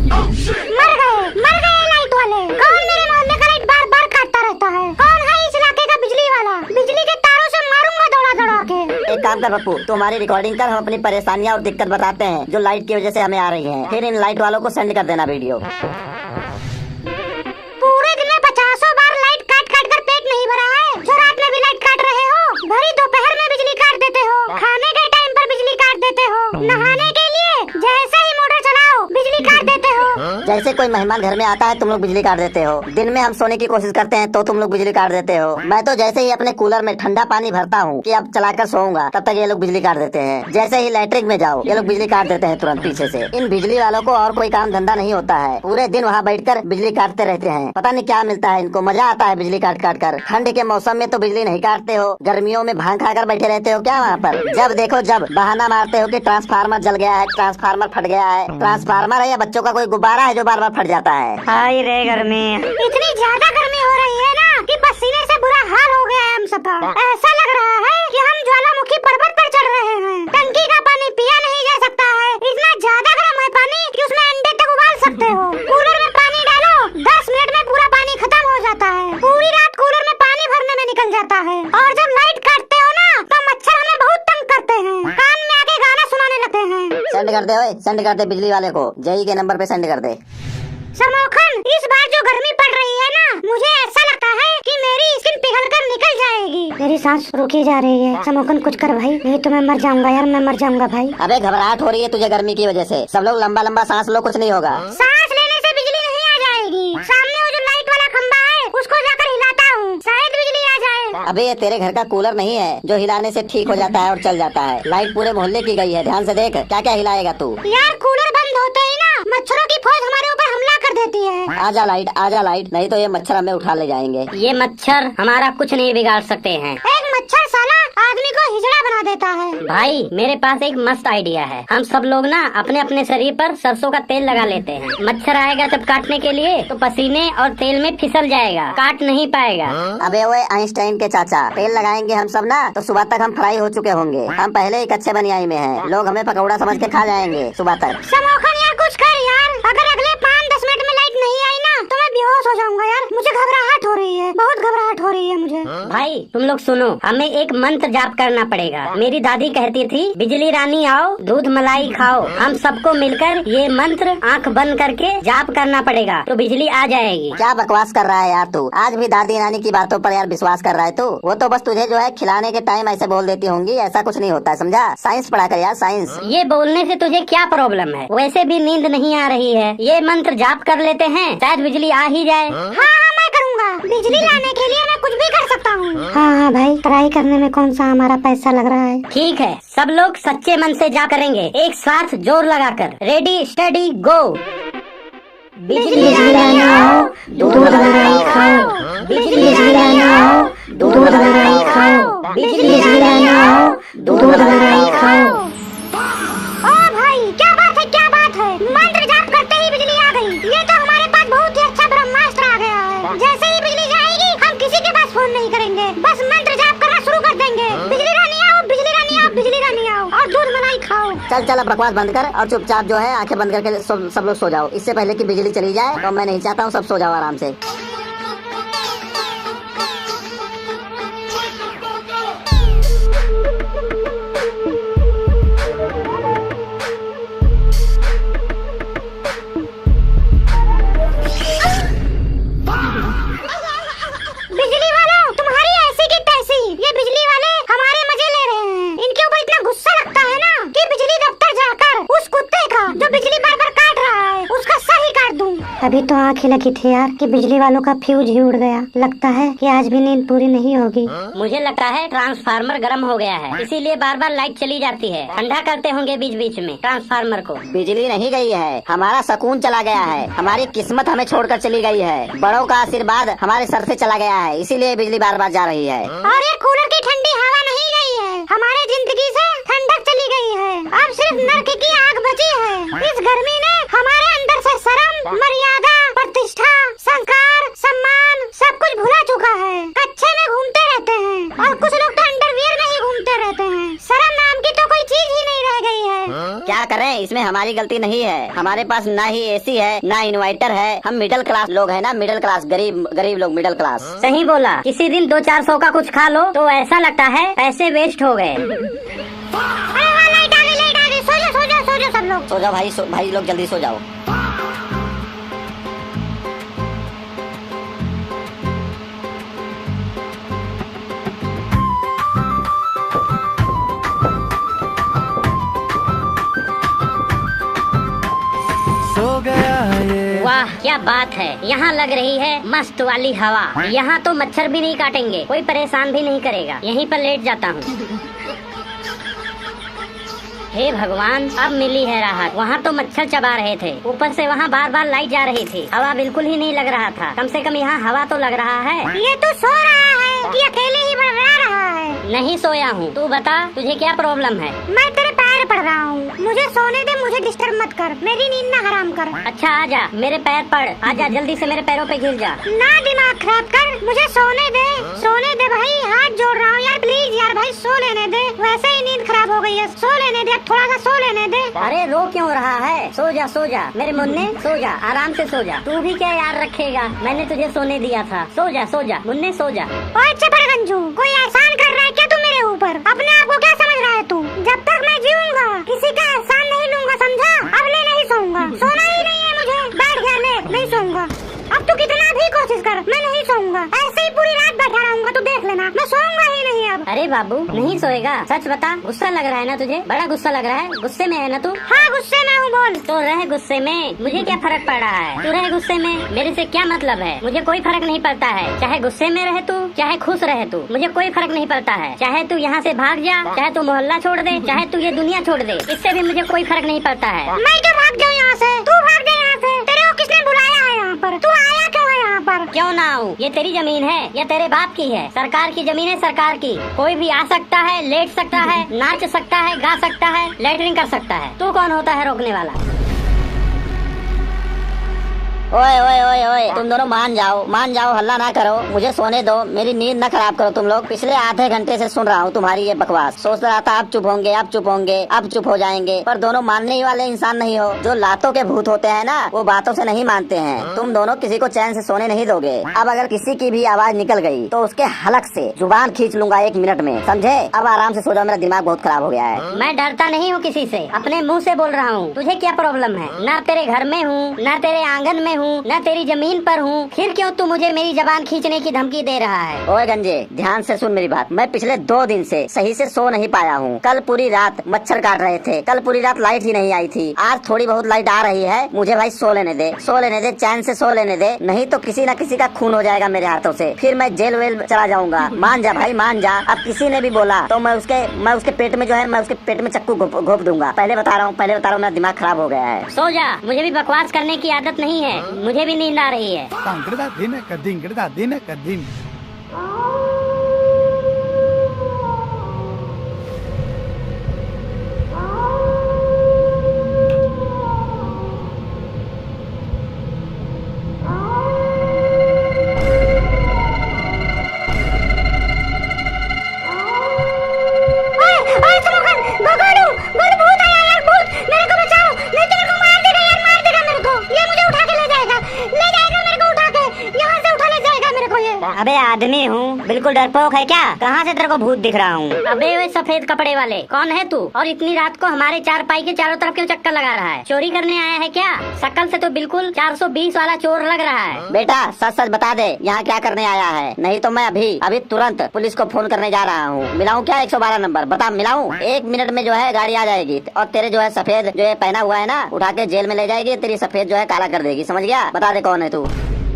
मर गए लाइट वाले। कौन मेरे मोहल्ले का लाइट बार बार काटता रहता है? कौन है इस इलाके का बिजली वाला? बिजली के तारों से मारूंगा दौड़ा दौड़ा के। एक काम कर पप्पू, तू हमारी रिकॉर्डिंग कर, हम अपनी परेशानियाँ और दिक्कत बताते हैं जो लाइट की वजह से हमें आ रही है। फिर इन लाइट वालों को सेंड कर देना वीडियो। पूरे दिन में 50 बार लाइट काट काट कर पेट नहीं भरा है जो रात में भी लाइट काट रहे हो। भरी दोपहर में बिजली काट देते हो, खाने के टाइम पर बिजली काट देते हो, नहाने के लिए जैसे ही मोटर चलाओ बिजली काट देते हो। जैसे कोई मेहमान घर में आता है तुम लोग बिजली काट देते हो। दिन में हम सोने की कोशिश करते हैं तो तुम लोग बिजली काट देते हो। मैं तो जैसे ही अपने कूलर में ठंडा पानी भरता हूँ कि अब चलाकर सोऊंगा, तब तक ये लोग बिजली काट देते हैं। जैसे ही लैट्रिन में जाओ ये लोग बिजली काट देते हैं तुरंत पीछे से। इन बिजली वालों को और कोई काम धंधा नहीं होता है, पूरे दिन वहाँ बैठकर बिजली काटते रहते हैं। पता नहीं क्या मिलता है इनको, मजा आता है बिजली काट काट कर। ठंड के मौसम में तो बिजली नहीं काटते हो, गर्मियों में भांग खाकर बैठे रहते हो क्या वहाँ पर? जब देखो जब बहाना मारते हो कि ट्रांसफार्मर जल गया है, ट्रांसफार्मर फट गया है। ट्रांसफार्मर है या बच्चों का कोई गुब्बारा है जो बार बार फट जाता है? हाय रे गर्मी, इतनी ज्यादा गर्मी हो रही है ना कि पसीने से बुरा हाल हो गया है हम सबका। ऐसा लग रहा है कि हम ज्वालामुखी पर्वत पर चढ़ रहे हैं। टंकी का पानी पिया नहीं जा सकता है, इतना ज्यादा गर्म है पानी कि उसमें अंडे तक उबाल सकते हो। कूलर में पानी डालो 10 मिनट में पूरा पानी खत्म हो जाता है। पूरी रात कूलर में पानी भरने में निकल जाता है। और जब लाइट काटते हो ना तो मच्छर हमें बहुत तंग करते हैं, कान में आके गाना सुनाने लगते हैं। सेंड कर दे, सेंड कर दे बिजली वाले को, जय के नंबर पे सेंड कर दे। समोखन, इस बार जो गर्मी पड़ रही है ना, मुझे ऐसा लगता है कि मेरी स्किन पिघल कर निकल जाएगी। मेरी सांस रुकी जा रही है। समोखन कुछ कर भाई, नहीं तो मैं मर जाऊंगा यार, मैं मर जाऊंगा भाई। अबे घबराहट हो रही है तुझे गर्मी की वजह से। सब लोग लंबा लंबा सांस लो, कुछ नहीं होगा। सांस लेने से बिजली नहीं आ जाएगी। सामने वो जो लाइट वाला खंबा है उसको जाकर हिलाता हूँ, शायद बिजली आ जाए। अबे ये तेरे घर का कूलर नहीं है जो हिलाने से ठीक हो जाता है और चल जाता है। लाइट पूरे मोहल्ले की गई है, ध्यान से देख क्या क्या हिलाएगा तू। यार कूलर बंद होते ही ना मच्छरों की फौज हमारे ऊपर हमला कर देती है। आजा लाइट, नहीं तो ये मच्छर हमें उठा ले जाएंगे। ये मच्छर हमारा कुछ नहीं बिगाड़ सकते हैं। एक मच्छर साला आदमी को हिजड़ा बना देता है। भाई मेरे पास एक मस्त आइडिया है। हम सब लोग ना अपने अपने शरीर पर सरसों का तेल लगा लेते हैं। मच्छर आएगा जब काटने के लिए तो पसीने और तेल में फिसल जाएगा, काट नहीं पाएगा। अबे वो आइंस्टाइन के चाचा, तेल लगाएंगे हम सब ना तो सुबह तक हम फ्राई हो चुके होंगे। हम पहले ही कच्चे बनियाई में हैं, लोग हमें पकौड़ा समझ के खा जाएंगे सुबह तक। समोखन यार कुछ कर यार, अगर अगले 5-10 मिनट में लाइट नहीं आई ना तो मैं बेहोश हो जाऊंगा यार। मुझे घबराहट हो रही है, बहुत घबराहट हो रही है मुझे। भाई तुम लोग सुनो, हमें एक मंत्र जाप करना पड़ेगा। मेरी दादी कहती थी बिजली रानी आओ दूध मलाई खाओ। हम सबको मिलकर ये मंत्र आंख बंद करके जाप करना पड़ेगा तो बिजली आ जाएगी। क्या बकवास कर रहा है यार तू? आज भी दादी नानी की बातों पर यार विश्वास कर रहा है तू? वो तो बस तुझे जो है खिलाने के टाइम ऐसे बोल देती होंगी, ऐसा कुछ नहीं होता है, समझा? साइंस पढ़ा कर यार, साइंस। ये बोलने से तुझे क्या प्रॉब्लम है? वैसे भी नींद नहीं आ रही है, ये मंत्र जाप कर लेते हैं, शायद बिजली आ ही जाए। हाँ मैं करूँगा, बिजली लाने के लिए मैं कुछ भी कर सकता हूँ। हाँ भाई, ट्राई करने में कौन सा हमारा पैसा लग रहा है। ठीक है, सब लोग सच्चे मन से जाप करेंगे, एक साथ जोर लगाकर। रेडी स्टडी गो। बिजली लाने आओ दूध मलाई खाओ, बिजली लाने आओ दूध मलाई खाओ, बिजली लाने आओ दूध मलाई खाओ। ओ भाई क्या बात है, मंत्र जाप करते ही बिजली आ गई। ये तो हमारे पास बहुत ही अच्छा ब्रह्मास्त्र आ गया है। जैसे ही बिजली जाएगी हम किसी के पास फोन नहीं करेंगे, बस मंत्र जाप करना शुरू कर देंगे। बिजली रानी आओ, बिजली रानी आओ, बिजली रानी आओ और दूध मलाई खाओ। चल अब बकवास बंद कर और चुपचाप जो है आंखें बंद करके सब लोग सो जाओ। इससे पहले कि बिजली चली जाए तो मैं नहीं चाहता हूँ सब सो जाओ आराम से। बिजली वालों तुम्हारी ऐसी की तैसी, ये बिजली वाले हमारे मजे ले रहे हैं। इनके ऊपर इतना गुस्सा लगता है ना कि बिजली दफ्तर जाकर उस कुत्ते का जो बिजली बार बार काट रहा है उसका सही काट दूं। अभी तो आँख ही लगी थी यार कि बिजली वालों का फ्यूज ही उड़ गया। लगता है कि आज भी नींद पूरी नहीं होगी। मुझे लगता है ट्रांसफार्मर गर्म हो गया है, इसीलिए बार बार लाइट चली जाती है। ठंडा करते होंगे बीच बीच में ट्रांसफार्मर को। बिजली नहीं गई है, हमारा सुकून चला गया है। हमारी किस्मत हमें छोड़कर चली गई है। बड़ों का आशीर्वाद हमारे सर से चला गया है, इसीलिए बिजली बार बार जा रही है। और ये कूलर की ठंडी हवा नहीं गई है, हमारे जिंदगी से ठंडक चली गई है। अब सिर्फ नर्क की आग बची है। इस गर्मी ने हमारे अंदर से शर्म, मर्यादा, प्रतिष्ठा, संस्कार, सम्मान सब कुछ भुला चुका है। कच्छे में घूमते रहते हैं और कुछ लोग तो अंडरवियर में ही घूमते रहते हैं। शर्म नाम की तो कोई चीज ही नहीं रह गई है। क्या करें, इसमें हमारी गलती नहीं है। हमारे पास ना ही एसी है ना इन्वर्टर है। हम मिडिल क्लास लोग हैं ना, मिडिल क्लास, गरीब गरीब लोग, मिडिल क्लास। सही बोला। किसी दिन 200-400 का कुछ खा लो तो ऐसा लगता है पैसे वेस्ट हो गए। लाइट आ गई, सो जाओ सब लोग। सो जाओ भाई, भाई लोग जल्दी सो जाओ। वाह क्या बात है, यहाँ लग रही है मस्त वाली हवा। यहाँ तो मच्छर भी नहीं काटेंगे, कोई परेशान भी नहीं करेगा। यहीं पर लेट जाता हूँ। हे भगवान, अब मिली है राहत। वहाँ तो मच्छर चबा रहे थे, ऊपर से वहाँ बार बार लाइट जा रही थी। हवा बिल्कुल ही नहीं लग रहा था। कम से कम यहाँ हवा तो लग रहा है। ये तो सो रहा है कि अकेले ही बड़बड़ा रहा है? नहीं सोया हूँ। तू बता, तुझे क्या प्रॉब्लम है? मैं तेरे पैर पड़ रहा हूँ, मुझे सोने दे, मुझे डिस्टर्ब मत कर, मेरी नींद ना हराम कर। अच्छा आजा, मेरे पैर पड़, आजा जल्दी से मेरे पैरों पे गिर जा। ना दिमाग खराब कर, मुझे सोने दे, सोने दे भाई, हाथ जोड़ रहा हूँ यार, प्लीज यार भाई, सो लेने दे। वैसे ही नींद खराब हो गई है, सो लेने दे, थोड़ा सा सो लेने दे। अरे रो क्यों रहा है? सो जा मेरे मुन्ने, सो जा, आराम से सो जा। तू भी क्या यार रखेगा, मैंने तुझे सोने दिया था। सो जा मुन्ने, सो जा। ओए चपड़गंजू, कोई एहसान कर रहा है क्या तू मेरे ऊपर? अपने आप को क्या समझ रहा है तू? जब तक मैं जीऊंगा किसी का एहसान नहीं लूंगा, समझा? अब ले नहीं सोऊंगा, सोना ही नहीं है मुझे। बैठ गया, ले नहीं सोऊंगा। अब तू कितना भी कोशिश कर, मैं नहीं सोऊंगा। ऐसे ही पूरी रात बैठा रहूंगा, तू देख लेना, मैं सोऊंगा ही नहीं अब। अरे बाबू, नहीं सोएगा? सच बता, गुस्सा लग रहा है ना तुझे? बड़ा गुस्सा लग रहा है, गुस्से में है ना तू? हाँ गुस्से में हूँ, बोल। तो रह गुस्से में, मुझे क्या फर्क पड़ रहा है? तू रह गुस्से में, मेरे से क्या मतलब है? मुझे कोई फर्क नहीं पड़ता है। चाहे गुस्से में रहे तू, चाहे खुश रहे तू, मुझे कोई फर्क नहीं पड़ता है। चाहे तू यहाँ से भाग जा, चाहे तू मोहल्ला छोड़ दे, चाहे तू ये दुनिया छोड़ दे, इससे भी मुझे कोई फर्क नहीं पड़ता है। मैं क्यों भाग जाऊँ यहाँ से? तू भाग जा यहाँ से। तेरे को किसने बुलाया है यहाँ पर? तू आया क्यों है यहाँ पर? क्यों ना आऊँ? ये तेरी जमीन है या तेरे बाप की है? सरकार की जमीन है, सरकार की। कोई भी आ सकता है, लेट सकता है, नाच सकता है, गा सकता है, लेटरिंग कर सकता है। तू कौन होता है रोकने वाला? ओए ओए ओए ओए, तुम दोनों मान जाओ, हल्ला ना करो, मुझे सोने दो, मेरी नींद ना खराब करो तुम लोग। पिछले आधे घंटे से सुन रहा हूँ तुम्हारी ये बकवास। सोच रहा था अब चुप होंगे, अब चुप हो जाएंगे, पर दोनों मानने ही वाले इंसान नहीं हो। जो लातों के भूत होते हैं ना, वो बातों से नहीं मानते हैं। तुम दोनों किसी को चैन से सोने नहीं दोगे। अब अगर किसी की भी आवाज निकल गई तो उसके हलक से जुबान खींच लूंगा 1 मिनट में, समझे? अब आराम से सो जाओ, मेरा दिमाग बहुत खराब हो गया है। मैं डरता नहीं हूँ किसी से, अपने मुंह से बोल रहा हूँ। तुझे क्या प्रॉब्लम है? ना तेरे घर में हूँ, ना तेरे आंगन में हूँ, ना तेरी जमीन पर हूँ, फिर क्यों तू मुझे मेरी जबान खींचने की धमकी दे रहा है? ओए गंजे, ध्यान से सुन मेरी बात। मैं पिछले 2 दिन से सही से सो नहीं पाया हूँ। कल पूरी रात मच्छर काट रहे थे, कल पूरी रात लाइट ही नहीं आई थी। आज थोड़ी बहुत लाइट आ रही है। मुझे भाई सो लेने दे, चैन से सो लेने दे, नहीं तो किसी न किसी का खून हो जाएगा मेरे हाथों से। फिर मैं जेल वेल चला जाऊंगा। मान जा भाई, मान जा। अब किसी ने भी बोला तो मैं उसके पेट में जो है, मैं उसके पेट में चक्कू घोप दूंगा। पहले बता रहा हूँ, मेरा दिमाग खराब हो गया है। सो जा, मुझे भी बकवास करने की आदत नहीं है, मुझे भी नींद आ रही है। दिन का दिन। अबे आदमी हूँ, बिल्कुल डरपोक है क्या? कहाँ से तेरे को भूत दिख रहा हूँ? अबे वे सफेद कपड़े वाले, कौन है तू? और इतनी रात को हमारे चारपाई के चारों तरफ क्यों चक्कर लगा रहा है? चोरी करने आया है क्या? शक्ल से तो बिल्कुल 420 वाला चोर लग रहा है। बेटा सच बता दे, यहाँ क्या करने आया है? नहीं तो मैं अभी तुरंत पुलिस को फोन करने जा रहा हूँ। मिलाऊं क्या 112 नंबर? बता मिलाऊं? 1 मिनट में जो है गाड़ी आ जाएगी और तेरे जो है सफेद जो है पहना हुआ है ना, उठा के जेल में ले जाएगी। तेरी सफेद जो है काला कर देगी, समझ गया? बता दे कौन है तू?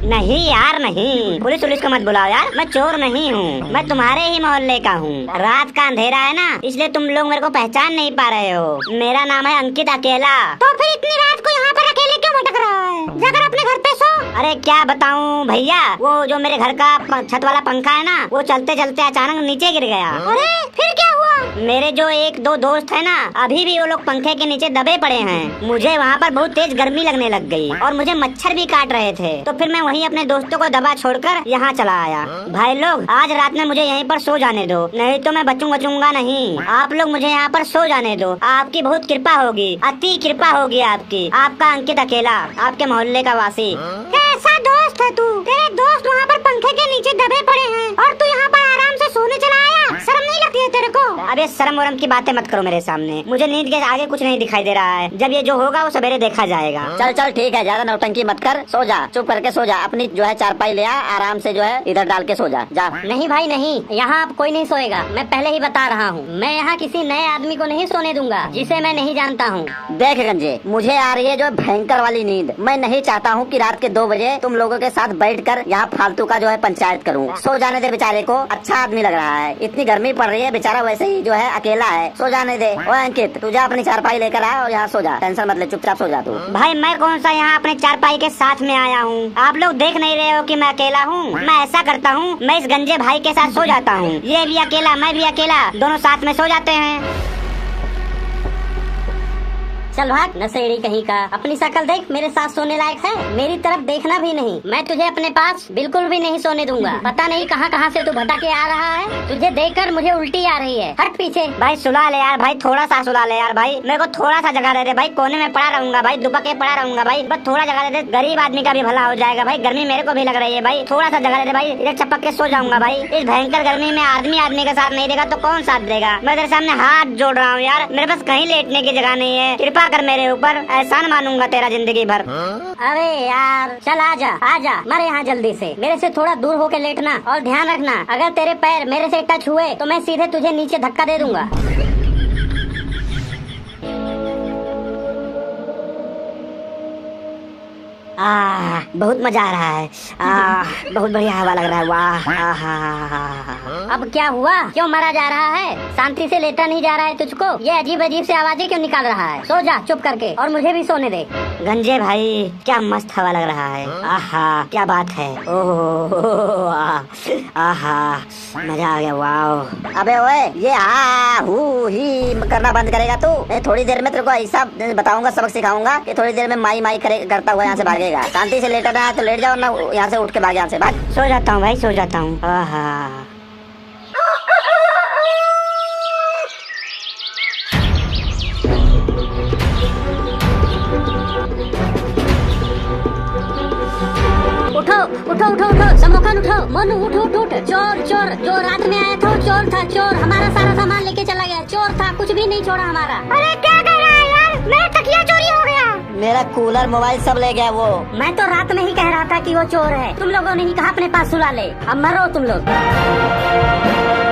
नहीं यार नहीं, पुलिस को मत बुलाओ यार, मैं चोर नहीं हूँ, मैं तुम्हारे ही मोहल्ले का हूँ। रात का अंधेरा है ना, इसलिए तुम लोग मेरे को पहचान नहीं पा रहे हो। मेरा नाम है अंकित अकेला। तो फिर इतनी रात को यहाँ पर अकेले क्यों भटक रहा है? जाकर अपने घर पे सो। अरे क्या बताऊं भैया, वो जो मेरे घर का छत वाला पंखा है ना, वो चलते चलते अचानक नीचे गिर गया। अरे फिर क्या हुआ? मेरे जो एक दो दोस्त है ना, अभी भी वो लोग पंखे के नीचे दबे पड़े हैं। मुझे वहाँ पर बहुत तेज गर्मी लगने लग गई और मुझे मच्छर भी काट रहे थे। तो फिर मैं वहीं अपने दोस्तों को दबा छोड़कर यहाँ चला आया। भाई लोग, आज रात में मुझे यहीं पर सो जाने दो, नहीं तो मैं बचूंगा नहीं। आप लोग मुझे यहाँ पर सो जाने दो, आपकी बहुत कृपा होगी, अति कृपा होगी आपकी। आपका अंकित अकेला, आपके मोहल्ले का वासी। कैसा दोस्त है तू? तेरे दोस्त वहाँ पर पंखे के नीचे दबे पड़े हैं और तू यहाँ पर आराम से सोने चला आया। शर्म नहीं लगती है तेरे को? अबे शर्म वरम की बातें मत करो मेरे सामने, मुझे नींद के आगे कुछ नहीं दिखाई दे रहा है। जब ये जो होगा वो सवेरे देखा जाएगा। चल चल ठीक है, ज्यादा नौटंकी मत कर, सो जा, चुप करके सो जा। अपनी जो है चारपाई ले आ, आराम से जो है इधर डाल के सो जा। जा। नहीं भाई नहीं, यहाँ अब कोई नहीं सोएगा। मैं पहले ही बता रहा हूँ, मैं यहाँ किसी नए आदमी को नहीं सोने दूंगा जिसे मैं नहीं जानता हूँ। देख गंजे, मुझे आ रही है जो भयंकर वाली नींद। मैं नहीं चाहता हूँ कि रात के 2 बजे तुम लोगों के साथ बैठकर यहाँ फालतू का जो है पंचायत करूँ। सो जाने दे बेचारे को, अच्छा आदमी लग रहा है। इतनी गर्मी पड़ रही है, बेचारा वैसे ही जो है अकेला है, सो जाने दे। ओ अंकित, तू जा अपनी चारपाई लेकर आ और यहाँ सो जा, टेंशन मत ले, चुपचाप सो जा तू। भाई मैं कौन सा यहाँ अपने चारपाई के साथ में आया हूँ? आप लोग देख नहीं रहे हो कि मैं अकेला हूँ? मैं ऐसा करता हूँ, मैं इस गंजे भाई के साथ सो जाता हूँ। ये भी अकेला, मैं भी अकेला, दोनों साथ में सो जाते हैं। चल भाग नशेड़ी कहीं का, अपनी शक्ल देख, मेरे साथ सोने लायक है? मेरी तरफ देखना भी नहीं। मैं तुझे अपने पास बिल्कुल भी नहीं सोने दूंगा। पता नहीं कहाँ कहाँ से तू भटक के आ रहा है, तुझे देखकर मुझे उल्टी आ रही है। हट पीछे। भाई सुला ले यार भाई, थोड़ा सा सुला ले यार भाई, मेरे को थोड़ा सा जगह दे दे भाई, कोने में पड़ा रहूंगा भाई, दुबके पड़ा रहूंगा भाई, बस थोड़ा जगह दे दे। गरीब आदमी का भी भला हो जाएगा भाई, गर्मी मेरे को भी लग रही है भाई, थोड़ा सा जगह दे दे भाई, इधर चपक के सो जाऊंगा भाई। इस भयंकर गर्मी में आदमी का साथ नहीं देगा तो कौन साथ देगा? मैं तेरे सामने हाथ जोड़ रहा हूँ यार, मेरे पास कहीं लेटने की जगह नहीं है, कृपा कर मेरे ऊपर, एहसान मानूंगा तेरा जिंदगी भर। अरे यार चल आजा मरे यहाँ जल्दी से, मेरे से थोड़ा दूर होके लेटना और ध्यान रखना, अगर तेरे पैर मेरे से टच हुए तो मैं सीधे तुझे नीचे धक्का दे दूंगा। बहुत मजा आ रहा है, बहुत बढ़िया हवा लग रहा है, वाह। अब क्या हुआ, क्यों मरा जा रहा है? शांति से लेटा नहीं जा रहा है तुझको? ये अजीब अजीब से आवाजें क्यों निकाल रहा है? सो जा चुप करके और मुझे भी सोने दे। गंजे भाई क्या मस्त हवा लग रहा है, आहा क्या बात है, ओह आहा मजा आ गया, वाह। अबे ओए, ये हू ही करना बंद करेगा तू? थोड़ी देर में तेरे को ऐसा बताऊंगा, सबक सिखाऊंगा कि थोड़ी देर में माई करता हुआ यहाँ से भागेगा। शांति से लेटा रहा तो लेट जाओ ना, यहाँ से उठ के भाग, यहाँ से भाग। सो जाता हूँ भाई, सो जाता हूँ। उठो समोखन उठो, मनु उठ, चोर जो रात में आया था चोर था, चोर हमारा सारा सामान लेके चला गया, चोर था, कुछ भी नहीं छोड़ा हमारा। अरे क्या कर रहा है यार, मेरा तकिया चोरी हो गया, मेरा कूलर मोबाइल सब ले गया वो। मैं तो रात में ही कह रहा था कि वो चोर है, तुम लोगों ने ही कहा अपने पास सुला ले, अब मरो तुम लोग।